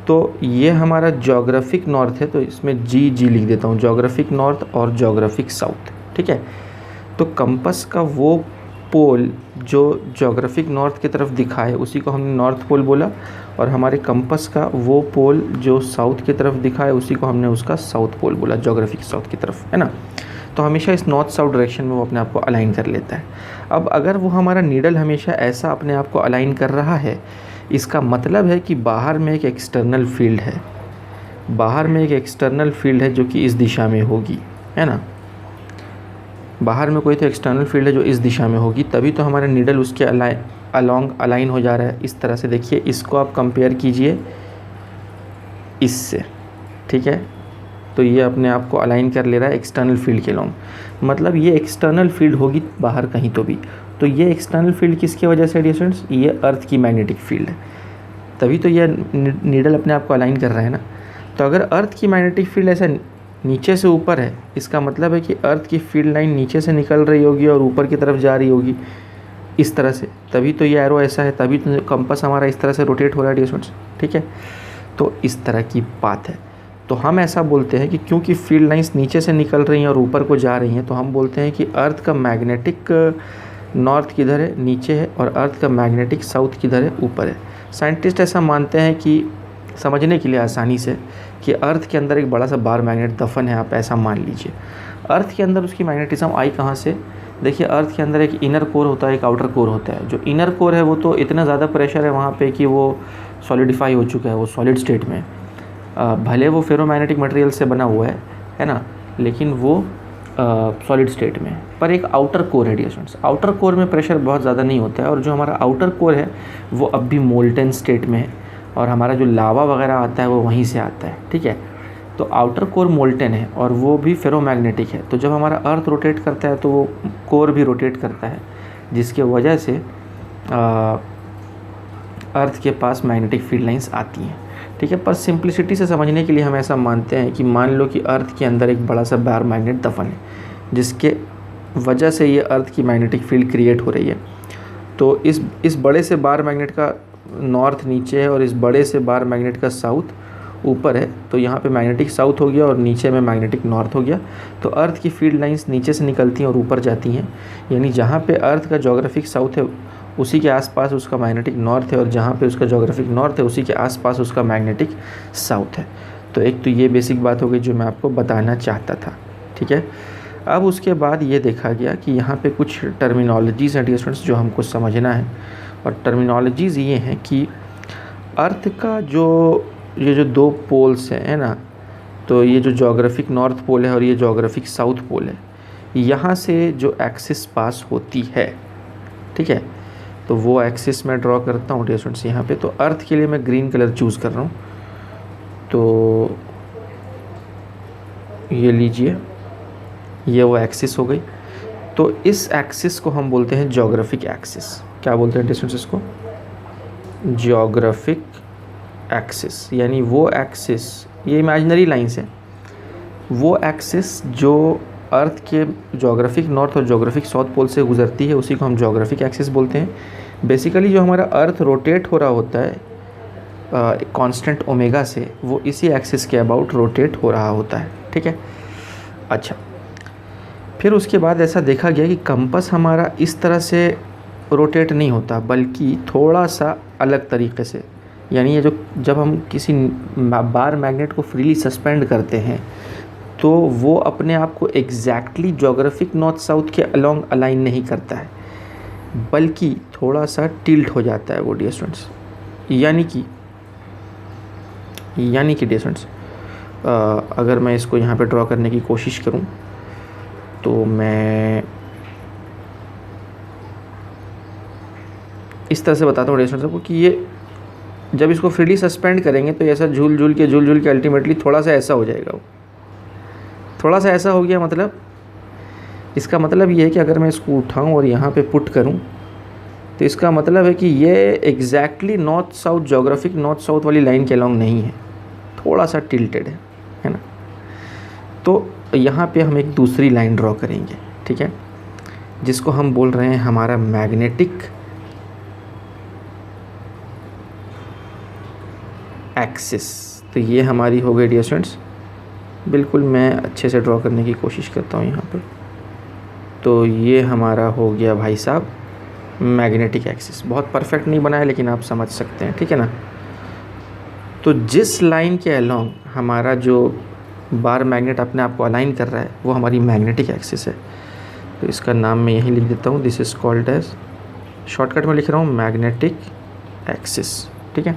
तो ये हमारा जोग्राफिक नॉर्थ है, तो इसमें जी लिख देता हूँ, जोग्राफिक नॉर्थ और जोग्राफिक साउथ, ठीक है। तो कंपास का वो पोल जो जोग्राफिक नॉर्थ की तरफ दिखाए उसी को हमने नॉर्थ पोल बोला, और हमारे कंपास का वो पोल जो साउथ की तरफ दिखाए उसी को हमने उसका साउथ पोल बोला, जोग्राफिक साउथ की तरफ, है ना। तो हमेशा इस नॉर्थ साउथ डायरेक्शन में वो अपने आप को अलाइन कर लेता है। अब अगर वो हमारा नीडल हमेशा ऐसा अपने आप को अलाइन कर रहा है, इसका मतलब है कि बाहर में एक एक्सटर्नल फील्ड है, बाहर में एक एक्सटर्नल फील्ड है जो कि इस दिशा में होगी, है ना। बाहर में कोई तो एक्सटर्नल फील्ड है जो इस दिशा में होगी, तभी तो हमारा नीडल उसके अलोंग अलाइन हो जा रहा है इस तरह से। देखिए इसको आप कंपेयर कीजिए इससे, ठीक है। तो ये अपने आप को अलाइन कर ले रहा है एक्सटर्नल फील्ड के लॉन्ग, मतलब ये एक्सटर्नल फील्ड होगी बाहर कहीं तो भी। तो ये एक्सटर्नल फील्ड किसकी वजह से डियर स्टूडेंट्स, ये अर्थ की मैग्नेटिक फील्ड है, तभी तो ये नीडल अपने आप को अलाइन कर रहा है ना। तो अगर अर्थ की मैग्नेटिक फील्ड ऐसा नीचे से ऊपर है, इसका मतलब है कि अर्थ की फील्ड लाइन नीचे से निकल रही होगी और ऊपर की तरफ जा रही होगी इस तरह से, तभी तो ये एरो ऐसा है, तभी तो कंपास हमारा इस तरह से रोटेट हो रहा है डियर स्टूडेंट्स, ठीक है। तो इस तरह की बात है। तो हम ऐसा बोलते हैं कि क्योंकि फील्ड लाइंस नीचे से निकल रही हैं और ऊपर को जा रही हैं, तो हम बोलते हैं कि अर्थ का मैग्नेटिक नॉर्थ किधर है, नीचे है, और अर्थ का मैग्नेटिक साउथ किधर है, ऊपर है। साइंटिस्ट ऐसा मानते हैं कि समझने के लिए आसानी से कि अर्थ के अंदर एक बड़ा सा बार मैग्नेट दफन है, आप ऐसा मान लीजिए। अर्थ के अंदर उसकी मैग्नेटिज्म आई कहाँ से, देखिए अर्थ के अंदर एक इनर कोर होता है, एक आउटर कोर होता है। जो इनर कोर है वो तो इतना ज़्यादा प्रेशर है वहाँ पे कि वो सॉलिडिफाई हो चुका है, वो सॉलिड स्टेट में, भले वो फेरोमैग्नेटिक मटेरियल से बना हुआ है ना, लेकिन वो सॉलिड स्टेट में। पर एक आउटर कोर है डियर स्टूडेंट्स, आउटर कोर में प्रेशर बहुत ज़्यादा नहीं होता है, और जो हमारा आउटर कोर है वो अब भी मोल्टन स्टेट में है, और हमारा जो लावा वगैरह आता है वो वहीं से आता है, ठीक है। तो आउटर कोर मोल्टन है और वो भी फेरोमैग्नेटिक है। तो जब हमारा अर्थ रोटेट करता है तो वो कोर भी रोटेट करता है, जिसके वजह से अर्थ के पास मैग्नेटिक फील्ड लाइंस आती हैं, ठीक है। पर सिंप्लिसिटी से समझने के लिए हम ऐसा मानते हैं कि मान लो कि अर्थ के अंदर एक बड़ा सा बार मैग्नेट दफन है, जिसके वजह से ये अर्थ की मैग्नेटिक फील्ड क्रिएट हो रही है। तो इस बड़े से बार मैग्नेट का नॉर्थ नीचे है और इस बड़े से बार मैग्नेट का साउथ ऊपर है, तो यहाँ पे मैग्नेटिक साउथ हो गया और नीचे में मैग्नेटिक नॉर्थ हो गया। तो अर्थ की फील्ड लाइंस नीचे से निकलती हैं और ऊपर जाती हैं, यानी जहाँ पे अर्थ का जोग्राफिक साउथ है उसी के आसपास उसका मैग्नेटिक नॉर्थ है, और जहाँ पे उसका जोग्राफिक नॉर्थ है उसी के आसपास उसका मैग्नेटिक साउथ है। तो एक तो ये बेसिक बात हो गई जो मैं आपको बताना चाहता था, ठीक है। अब उसके बाद ये देखा गया कि यहाँ पे कुछ टर्मिनोलॉजीज़ हैं डियर स्टूडेंट्स जो हमको समझना है, और टर्मिनोलॉजीज़ ये हैं कि अर्थ का ये जो दो पोल्स हैं, है ना, तो ये जो जोग्राफिक नॉर्थ पोल है और ये जोग्राफिक साउथ पोल है, यहाँ से जो एक्सिस पास होती है, ठीक है। तो वो एक्सिस मैं ड्रॉ करता हूँ डियर स्टूडेंट्स यहाँ पे। तो अर्थ के लिए मैं ग्रीन कलर चूज़ कर रहा हूँ, तो ये लीजिए, ये वो एक्सिस हो गई। तो इस एक्सिस को हम बोलते हैं जोग्राफिक एक्सिस। क्या बोलते हैं डियर स्टूडेंट्स इसको, जोग्राफिक एक्सिस, यानी वो एक्सिस, ये इमेजिनरी लाइंस है, वो एक्सिस जो अर्थ के जोग्राफिक नॉर्थ और जोग्राफिक साउथ पोल से गुजरती है उसी को हम जोग्राफिक एक्सिस बोलते हैं। बेसिकली जो हमारा अर्थ रोटेट हो रहा होता है कांस्टेंट ओमेगा से, वो इसी एक्सिस के अबाउट रोटेट हो रहा होता है, ठीक है। अच्छा, फिर उसके बाद ऐसा देखा गया कि कंपास हमारा इस तरह से रोटेट नहीं होता, बल्कि थोड़ा सा अलग तरीके से। यानी ये जब हम किसी बार मैग्नेट को फ्रीली सस्पेंड करते हैं तो वो अपने आप को एग्जैक्टली जोग्राफिक नॉर्थ साउथ के अलोंग अलाइन नहीं करता है, बल्कि थोड़ा सा टिल्ट हो जाता है वो डियर स्टूडेंट्स। यानी कि डियर स्टूडेंट्स, अगर मैं इसको यहाँ पे ड्रॉ करने की कोशिश करूँ तो मैं इस तरह से बताता हूँ डियर स्टूडेंट्स को कि ये जब इसको फ्रीली सस्पेंड करेंगे तो ऐसा झूल झूल के अल्टीमेटली थोड़ा सा ऐसा हो जाएगा। वो थोड़ा सा ऐसा हो गया, मतलब इसका मतलब ये है कि अगर मैं इसको उठाऊं और यहाँ पे पुट करूं तो इसका मतलब है कि ये exactly north south geographic north south वाली लाइन के अलोंग नहीं है, थोड़ा सा टिल्टेड है ना। तो यहाँ पे हम एक दूसरी लाइन ड्रॉ करेंगे, ठीक है, जिसको हम बोल रहे हैं हमारा मैग्नेटिक एक्सिस। तो ये हमारी हो गई डियर स्टूडेंट्स, बिल्कुल मैं अच्छे से ड्रॉ करने की कोशिश करता हूँ यहाँ पे। तो ये हमारा हो गया भाई साहब मैग्नेटिक एक्सिस। बहुत परफेक्ट नहीं बनाया लेकिन आप समझ सकते हैं, ठीक है ना। तो जिस लाइन के अलोंग हमारा जो बार मैग्नेट अपने आप को अलाइन कर रहा है वो हमारी मैग्नेटिक एक्सिस है। तो इसका नाम मैं यही लिख देता हूँ, this is called as, shortcut में लिख रहा हूँ मैग्नेटिक एक्सिस, ठीक है।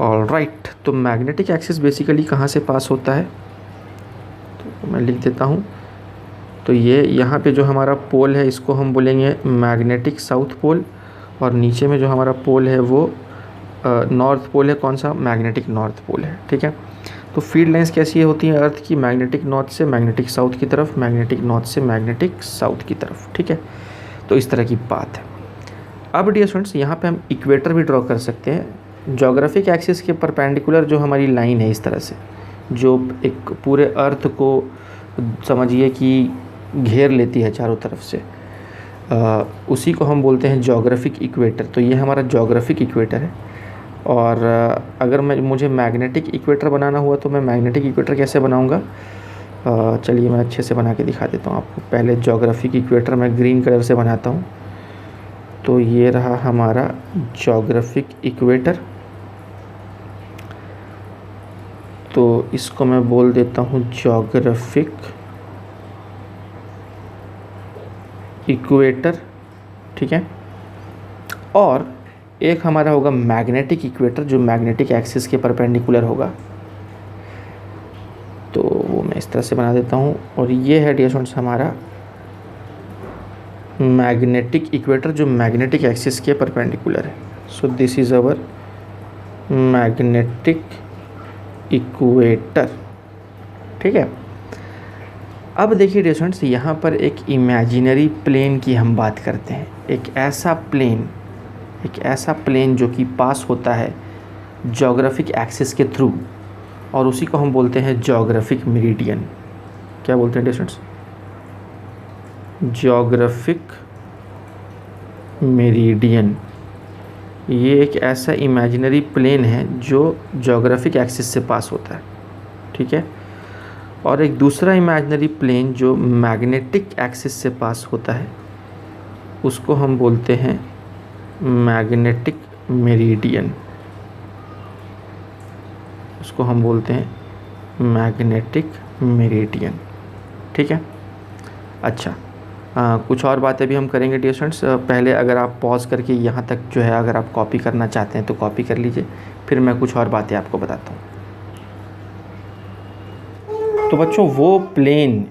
ऑलराइट, तो मैग्नेटिक एक्सिस बेसिकली कहाँ से पास होता है, तो मैं लिख देता हूँ। तो ये यहाँ पे जो हमारा पोल है इसको हम बोलेंगे मैग्नेटिक साउथ पोल, और नीचे में जो हमारा पोल है वो नॉर्थ पोल है। कौन सा? मैग्नेटिक नॉर्थ पोल है, ठीक है। तो फील्ड लाइंस कैसी होती हैं अर्थ की? मैग्नेटिक नॉर्थ से मैग्नेटिक साउथ की तरफ, मैग्नेटिक नॉर्थ से मैग्नेटिक साउथ की तरफ, ठीक है। तो इस तरह की बात है। अब डियर स्टूडेंट्स यहाँ पे हम इक्वेटर भी ड्रॉ कर सकते हैं। ज्योग्राफिक एक्सिस के परपेंडिकुलर जो हमारी लाइन है इस तरह से, जो एक पूरे अर्थ को समझिए कि घेर लेती है चारों तरफ से, उसी को हम बोलते हैं ज्योग्राफिक इक्वेटर। तो ये हमारा ज्योग्राफिक इक्वेटर है। और अगर मुझे मैग्नेटिक इक्वेटर बनाना हुआ तो मैं मैग्नेटिक इक्वेटर कैसे बनाऊंगा? चलिए मैं अच्छे से बना के दिखा देता हूँ आपको। पहले ज्योग्राफिक इक्वेटर मैं ग्रीन कलर से बनाता हूँ। तो ये रहा हमारा ज्योग्राफिक इक्वेटर। तो इसको मैं बोल देता हूँ ज्योग्राफिक इक्वेटर, ठीक है। और एक हमारा होगा मैग्नेटिक इक्वेटर जो मैग्नेटिक एक्सिस के परपेंडिकुलर होगा। तो वो मैं इस तरह से बना देता हूँ। और ये है डियर स्टूडेंट्स हमारा मैग्नेटिक इक्वेटर जो मैग्नेटिक एक्सिस के परपेंडिकुलर है। So this is our magnetic equator, ठीक है। अब देखिए डियर स्टूडेंट्स यहाँ पर एक इमेजिनरी प्लेन की हम बात करते हैं। एक ऐसा प्लेन जो कि पास होता है ज्योग्राफिक एक्सिस के थ्रू, और उसी को हम बोलते हैं ज्योग्राफिक मेरिडियन। क्या बोलते हैं डियर स्टूडेंट्स? Geographic meridian. ये एक ऐसा इमेजिनरी प्लेन है जो ज्योग्राफिक एक्सिस से पास होता है, ठीक है। और एक दूसरा इमेजिनरी प्लेन जो मैग्नेटिक एक्सिस से पास होता है उसको हम बोलते हैं मैग्नेटिक मेरिडियन। उसको हम बोलते हैं मैग्नेटिक मेरिडियन, ठीक है। अच्छा, कुछ और बातें भी हम करेंगे डियर स्टूडेंट्स। पहले अगर आप पॉज करके यहाँ तक जो है अगर आप कॉपी करना चाहते हैं तो कॉपी कर लीजिए, फिर मैं कुछ और बातें आपको बताता हूँ। तो बच्चों वो प्लेन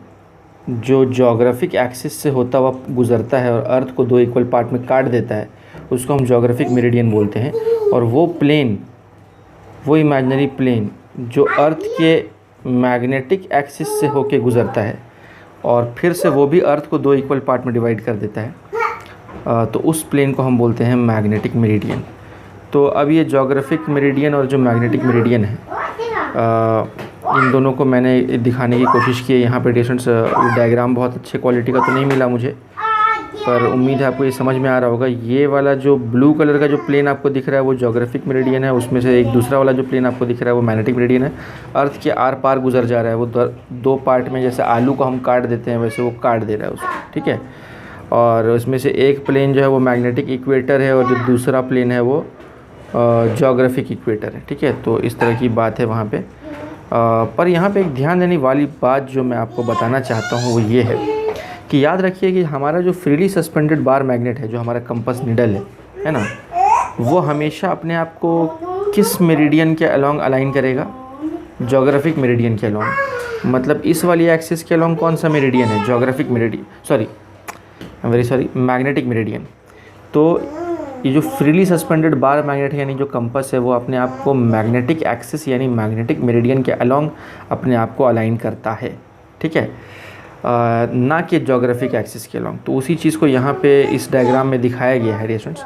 जो ज्योग्राफिक एक्सिस से होता हुआ गुजरता है और अर्थ को 2 इक्वल पार्ट में काट देता है उसको हम ज्योग्राफिक मेरिडियन बोलते हैं। और वो प्लेन, वो इमेजिनरी प्लेन जो अर्थ के मैग्नेटिक एक्सिस से होके गुजरता है और फिर से वो भी अर्थ को 2 इक्वल पार्ट में डिवाइड कर देता है, तो उस प्लेन को हम बोलते हैं मैग्नेटिक मेरिडियन। तो अब ये ज्योग्राफिक मेरिडियन और जो मैग्नेटिक मेरिडियन है, इन दोनों को मैंने दिखाने की कोशिश की है यहाँ पे। डिस्टेंस डायग्राम बहुत अच्छे क्वालिटी का तो नहीं मिला मुझे, पर उम्मीद है आपको ये समझ में आ रहा होगा। ये वाला जो ब्लू कलर का जो प्लेन आपको दिख रहा है वो ज्योग्राफिक मेरिडियन है, उसमें से एक दूसरा वाला जो प्लेन आपको दिख रहा है वो मैग्नेटिक मेरिडियन है। अर्थ के आर पार गुजर जा रहा है वो 2 पार्ट में, जैसे आलू को हम काट देते हैं वैसे वो काट दे रहा है उसको, ठीक है। और उसमें से एक प्लेन जो है वो मैग्नेटिक इक्वेटर है और जो दूसरा प्लेन है वो ज्योग्राफिक इक्वेटर है, ठीक है। तो इस तरह की बात है वहाँ पे। पर यहाँ पे एक ध्यान देने वाली बात जो मैं आपको बताना चाहता हूँ वो ये है कि याद रखिए कि हमारा जो फ्रीली सस्पेंडेड बार मैग्नेट है, जो हमारा कंपास नीडल है ना, वो हमेशा अपने आप को किस मेरिडियन के अलोंग अलाइन करेगा? ज्योग्राफिक मेरिडियन के अलोंग। मतलब इस वाली एक्सिस के अलोंग कौन सा मेरिडियन है? Geographic meridian, magnetic meridian. तो ये जो फ्रीली सस्पेंडेड बार मैग्नेट है यानी जो कंपास है वो अपने आप को मैग्नेटिक एक्सिस यानी मैग्नेटिक मेरिडियन के अलोंग अपने आप को अलाइन करता है, ठीक है, ना कि ज्योग्राफिक एक्सिस के अलोंग। तो उसी चीज़ को यहाँ पे इस डायग्राम में दिखाया गया है स्टूडेंट्स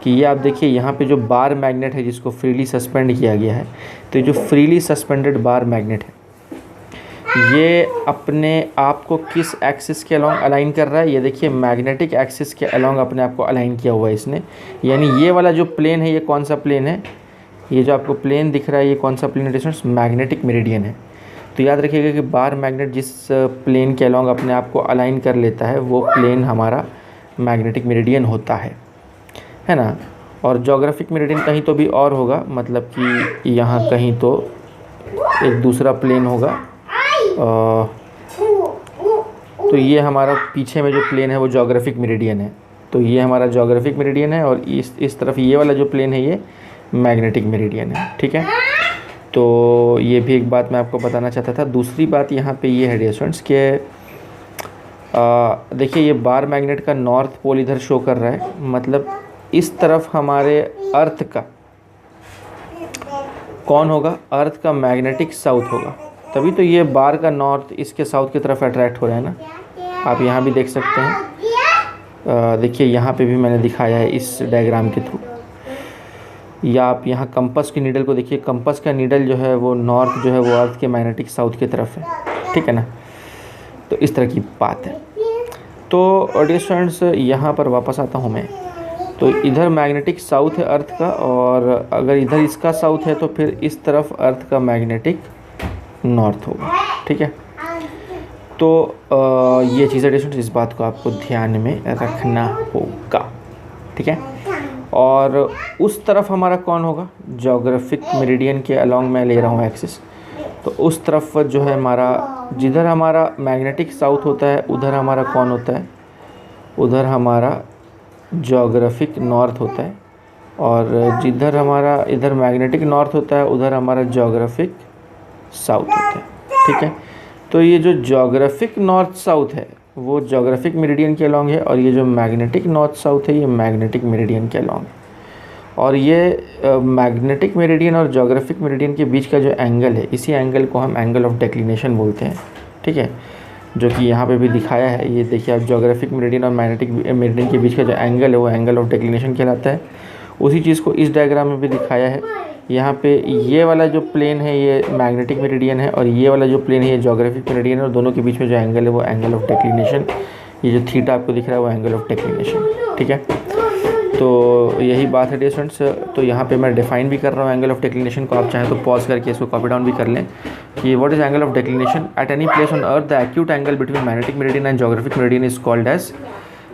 कि ये आप देखिए यहाँ पे जो बार मैग्नेट है जिसको फ्रीली सस्पेंड किया गया है, तो जो फ्रीली सस्पेंडेड बार मैग्नेट है ये अपने आप को किस एक्सिस के अलोंग अलाइन कर रहा है, ये देखिए मैग्नेटिक एक्सिस के अलोंग अपने आप को अलाइन किया हुआ है इसने। यानी ये वाला जो प्लेन है ये कौन सा प्लेन है, ये जो आपको प्लेन दिख रहा है ये कौन सा प्लेन है डिस्टेंस, मैग्नेटिक मेरिडियन है। तो याद रखिएगा कि बार मैग्नेट जिस प्लेन के अलोंग अपने आप को अलाइन कर लेता है वो प्लेन हमारा मैग्नेटिक मेरिडियन होता है ना। और जोग्राफिक मेरिडियन कहीं तो भी और होगा, मतलब कि यहाँ कहीं तो एक दूसरा प्लेन होगा। तो ये हमारा पीछे में जो प्लेन है वो जोग्राफिक मेरिडियन है, तो ये हमारा जोग्राफिक मेरिडियन है, और इस तरफ ये वाला जो प्लेन है ये मैग्नेटिक मेरिडियन है, ठीक है। तो ये भी एक बात मैं आपको बताना चाहता था। दूसरी बात यहाँ पे ये है डियर स्टूडेंट्स कि देखिए ये बार मैग्नेट का नॉर्थ पोल इधर शो कर रहा है, मतलब इस तरफ हमारे अर्थ का कौन होगा, अर्थ का मैग्नेटिक साउथ होगा, तभी तो ये बार का नॉर्थ इसके साउथ की तरफ अट्रैक्ट हो रहा है ना। आप यहाँ भी देख सकते हैं, देखिए यहाँ पे भी मैंने दिखाया है इस डायग्राम के थ्रू। या आप यहाँ कंपास की नीडल को देखिए, कंपास का नीडल जो है वो नॉर्थ जो है वो अर्थ के मैग्नेटिक साउथ की तरफ है, ठीक है ना। तो इस तरह की बात है। तो डियर स्टूडेंट्स यहाँ पर वापस आता हूँ मैं, तो इधर मैग्नेटिक साउथ है अर्थ का, और अगर इधर इसका साउथ है तो फिर इस तरफ अर्थ का मैग्नेटिक नॉर्थ होगा, ठीक है। तो ये चीज़ें डियर स्टूडेंट्स इस बात को आपको ध्यान में रखना होगा, ठीक है। और उस तरफ हमारा कौन होगा, जोग्राफिक मेरिडियन के अलोंग मैं ले रहा हूँ एक्सिस, तो उस तरफ जो है हमारा, जिधर हमारा मैग्नेटिक साउथ होता है उधर हमारा कौन होता है, उधर हमारा जोग्राफिक नॉर्थ होता है, और जिधर हमारा इधर मैग्नेटिक नॉर्थ होता है उधर हमारा जोग्राफिक साउथ होता है, ठीक है। तो ये जो जोग्राफिक नॉर्थ साउथ है वो जोग्राफिक मेरिडियन के अलोंग है, और ये जो मैग्नेटिक नॉर्थ साउथ है ये मैग्नेटिक मेरिडियन के अलोंग है। और ये मैग्नेटिक मेरिडियन और जोग्राफिक मेरिडियन के बीच का जो एंगल है, इसी एंगल को हम एंगल ऑफ डिक्लिनेशन बोलते हैं, ठीक है, जो कि यहाँ पे भी दिखाया है। ये देखिए आप, जोग्राफिक मेरिडियन और मैग्नेटिक मेरिडियन के बीच का जो एंगल है वो एंगल ऑफ डिक्लिनेशन कहलाता है। उसी चीज़ को इस डायग्राम में भी दिखाया है। यहाँ पे ये वाला जो प्लेन है ये मैग्नेटिक मेरिडियन है, और ये वाला जो प्लेन है ये जोग्राफिक मेरिडियन है, और दोनों के बीच में जो एंगल है वो एंगल ऑफ डिक्लिनेशन, ये जो थीटा आपको दिख रहा है वो एंगल ऑफ डिक्लिनेशन, ठीक है। तो यही बात है डियर स्टूडेंट्स। तो यहाँ पे मैं डिफाइन भी कर रहा हूँ एंगल ऑफ डिक्लिनेशन को, आप चाहें तो पॉज करके इसको कॉपी डाउन भी कर लें कि what is angle of declination at any place on earth, the acute angle between magnetic meridian and geographic meridian is called as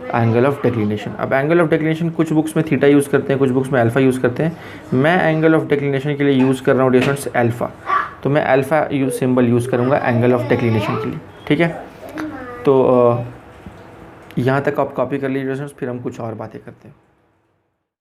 angle of declination. अब एंगल ऑफ डिक्लिनेशन कुछ books में theta use करते हैं, कुछ books में alpha use करते हैं। मैं एंगल ऑफ डिक्लिनेशन के लिए यूज़ कर रहा हूँ डियर स्टूडेंट्स अल्फ़ा, तो मैं अल्फ़ा सिंबल यूज़ करूँगा एंगल ऑफ डिक्लिनेशन के लिए, ठीक है। तो यहाँ तक आप कॉपी कर लीजिए डियर स्टूडेंट्स, फिर हम कुछ और बातें करते हैं।